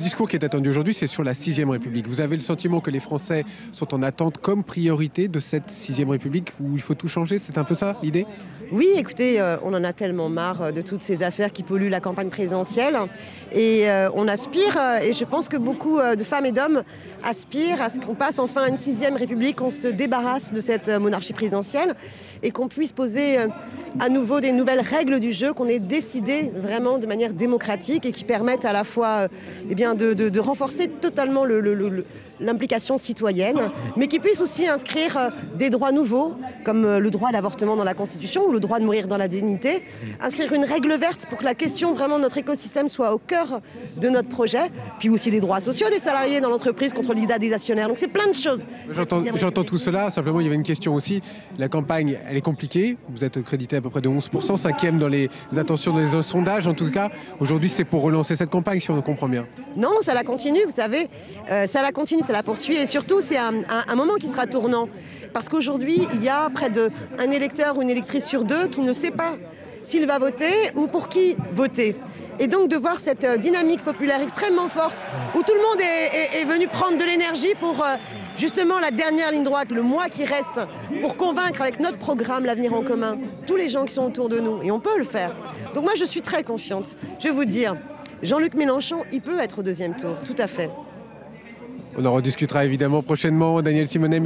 discours qui est attendu aujourd'hui, c'est sur la 6e République. Vous avez le sentiment que les Français sont en attente comme priorité de cette 6e République où il faut tout changer? C'est un peu ça l'idée? Oui, écoutez, on en a tellement marre de toutes ces affaires qui polluent la campagne présidentielle. Et on aspire, et je pense que beaucoup de femmes et d'hommes aspirent à ce qu'on passe enfin à une 6e République, qu'on se débarrasse de cette monarchie présidentielle et qu'on puisse poser à nouveau des nouvelles règles du jeu, qu'on ait décidé vraiment de manière démocratique et qui permettent à la fois de renforcer totalement l'implication citoyenne, mais qui puisse aussi inscrire des droits nouveaux, comme le droit à l'avortement dans la Constitution ou le droit de mourir dans la dignité, inscrire une règle verte pour que la question vraiment de notre écosystème soit au cœur de notre projet, puis aussi des droits sociaux des salariés dans l'entreprise contre le diktat des actionnaires. Donc c'est plein de choses. J'entends tout cela, simplement il y avait une question aussi. La campagne, elle est compliquée, vous êtes crédité à peu près de 11%, 5e dans les attentions des sondages en tout cas. Aujourd'hui c'est pour relancer cette campagne si on comprend bien. Non, ça la continue, vous savez, ça la continue, ça la poursuit et surtout c'est un moment qui sera tournant. Parce qu'aujourd'hui, il y a près d'un électeur ou une électrice sur deux qui ne sait pas s'il va voter ou pour qui voter. Et donc de voir cette dynamique populaire extrêmement forte où tout le monde est venu prendre de l'énergie pour justement la dernière ligne droite, le mois qui reste, pour convaincre avec notre programme L'Avenir en commun tous les gens qui sont autour de nous. Et on peut le faire. Donc moi je suis très confiante. Je vais vous dire, Jean-Luc Mélenchon, il peut être au 2e tour, tout à fait. On en rediscutera évidemment prochainement. Danielle Simonet.